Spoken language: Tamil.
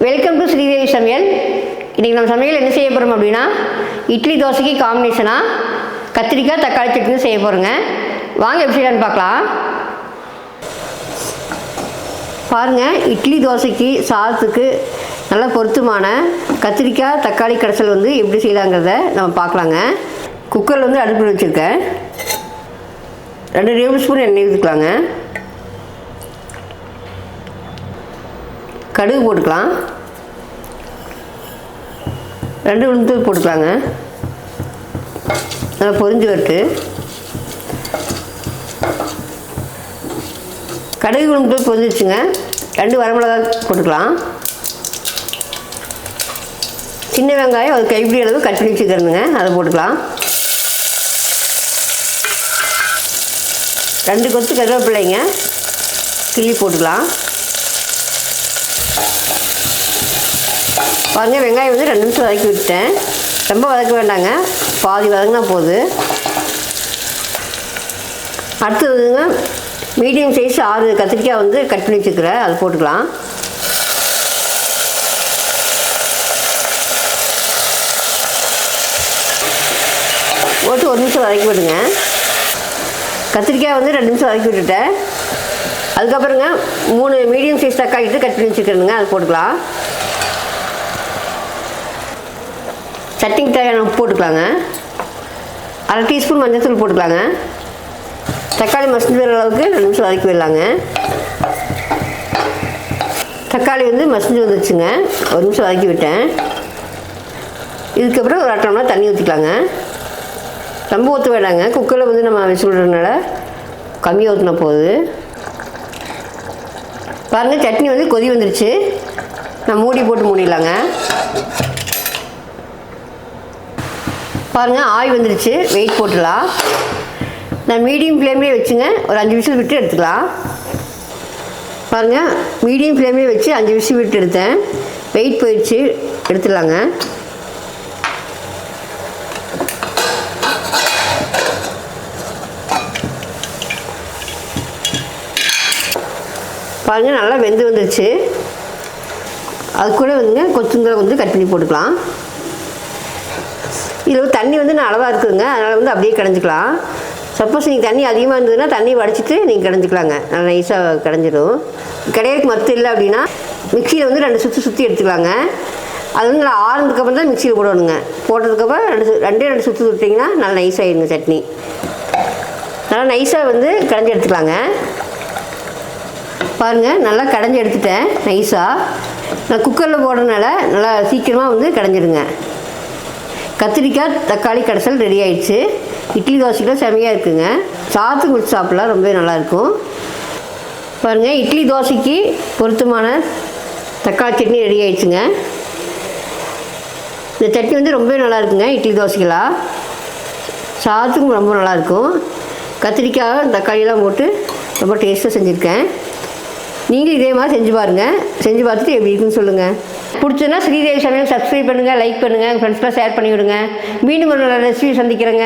வெல்கம் டு ஸ்ரீதேவி சமையல். இன்றைக்கி நம்ம சமையல் என்ன செய்ய போகிறோம் அப்படின்னா, இட்லி தோசைக்கு காம்பினேஷனாக கத்திரிக்காய் தக்காளி சட்னி செய்ய போகிறோங்க. வாங்க எப்படி செய்யலான்னு பார்க்கலாம். பாருங்கள், இட்லி தோசைக்கு சாதத்துக்கு நல்லா பொருத்தமான கத்திரிக்காய் தக்காளி கடைசல் எப்படி செய்யலாங்கிறத நம்ம பார்க்கலாங்க. குக்கரில் அடுப்பில் வச்சுருக்கேன். 2 டேபிள் ஸ்பூன் எண்ணெய் ஊற்றிக்கலாங்க. கடுகு போட்டுக்கலாம். 2 உளுந்து போட்டுக்கலாங்க. நல்லா பொரிஞ்சு வரட்டு. கடுகு உளுந்து பொரிஞ்சிச்சுங்க. 2 வரமிளகாய் போட்டுக்கலாம். சின்ன வெங்காயம் அது கைப்பிடி அளவு கட் பண்ணி வச்சுக்கிறதுங்க, அதை போட்டுக்கலாம். 2 கொத்து கருவேப்பிள்ளைங்க கிள்ளி போட்டுக்கலாம். பாருங்கள், வெங்காயம் 2 நிமிஷம் வதக்கி விட்டேன். ரொம்ப வதக்க வேண்டாங்க, பாதி வதங்கினா போகுது. அடுத்ததுங்க மீடியம் சைஸ் 6 கத்திரிக்காய் கட் பண்ணி வச்சுக்கிறேன், அதை போட்டுக்கலாம். போட்டு 1 நிமிஷம் வதக்கி விடுங்க. கத்திரிக்காய் 2 நிமிஷம் வதக்கி விட்டுட்டேன். அதுக்கப்புறங்க 3 மீடியம் சைஸ் தக்காளி கட் பண்ணி வச்சுக்கிறேங்க, அது போட்டுக்கலாம். சட்னிக்கு தேவையான உப்பு போட்டுக்கலாங்க. 1/2 டீஸ்பூன் மஞ்சள்தூள் போட்டுக்கலாங்க. தக்காளி மசிஞ்சு வர அளவுக்கு 2 நிமிஷம் வதக்கி விடலாங்க. தக்காளி மசிஞ்சு வந்துடுச்சுங்க, 1 நிமிஷம் வதக்கி விட்டேன். இதுக்கப்புறம் ஒரு 1/2 டம்ளர் தண்ணி ஊற்றிக்கலாங்க. ரொம்ப ஊற்ற வேண்டாங்க, குக்கரில் நம்ம விசில் விடுறதுனால கம்மியாக ஊற்றினா போகுது. பாருங்கள், சட்னி கொதி வந்துடுச்சு. நான் மூடி போட்டு மூடிடலாங்க. பாருங்கள், ஆவி வந்துடுச்சு. வெயிட் போட்டுடலாம். நான் மீடியம் ஃப்ளேம்லேயே வச்சுங்க, ஒரு 5 விசில் விட்டு எடுத்துக்கலாம். பாருங்கள், மீடியம் ஃப்ளேம்லேயே வச்சு 5 விசில் விட்டு எடுத்தேன். வெயிட் போயிடுச்சு, எடுத்துடலாங்க. பாருங்கள், நல்லா வெந்து வந்துடுச்சு. அது கூட கொத்தமல்லி கட் பண்ணி போட்டுக்கலாம். இதில் தண்ணி நான் அளவாக இருக்குதுங்க, அதனால் அப்படியே கடைஞ்சிக்கலாம். சப்போஸ் நீங்கள் தண்ணி அதிகமாக இருந்ததுன்னா தண்ணி வடிச்சிட்டு நீங்கள் கடைஞ்சிக்கலாங்க, நல்லா நைஸாக கடைஞ்சிடும். கடையிறதுக்கு மற்ற இல்லை அப்படின்னா மிக்சியில் 2 சுற்றி எடுத்துக்கலாங்க. அது நல்லா ஆறுனதுக்கப்புறம் தான் மிக்சியில் போடணுங்க. போட்டதுக்கப்புறம் 2 சுற்று விட்டிங்கன்னா நல்லா நைஸாகிடுங்க சட்னி. நல்லா நைஸாக கடைஞ்சி எடுத்துக்கலாங்க. பாருங்கள், நல்லா கடைஞ்சி எடுத்துட்டேன் நைஸாக. நான் குக்கரில் போடுறதுனால நல்லா சீக்கிரமாக கடைஞ்சிடுங்க. கத்திரிக்காய் தக்காளி கடைசல் ரெடி ஆகிடுச்சு. இட்லி தோசைக்கெலாம் செமையாக இருக்குங்க. சாதத்துக்கு முடிச்சு சாப்பிட்லாம், ரொம்பவே நல்லாயிருக்கும். பாருங்கள், இட்லி தோசைக்கு பொருத்தமான தக்காளி சட்னி ரெடி ஆகிடுச்சுங்க. இந்த சட்னி ரொம்பவே நல்லா இருக்குங்க. இட்லி தோசைக்கெல்லாம் சாதத்துக்கும் ரொம்ப நல்லாயிருக்கும். கத்திரிக்காய் தக்காளியெல்லாம் போட்டு ரொம்ப டேஸ்ட்டாக செஞ்சுருக்கேன். நீங்களும் இதே மாதிரி செஞ்சு பாருங்கள். செஞ்சு பார்த்துட்டு எப்படி இருக்குன்னு சொல்லுங்கள். பிடிச்சதுன்னா ஸ்ரீதேவி சமையல் சப்ஸ்கிரைப் பண்ணுங்கள், லைக் பண்ணுங்கள், ஃப்ரெண்ட்ஸ்லாம் ஷேர் பண்ணி விடுங்க. மீண்டும் ஒரு நல்ல ரெசிபி சந்திக்கிறேங்க.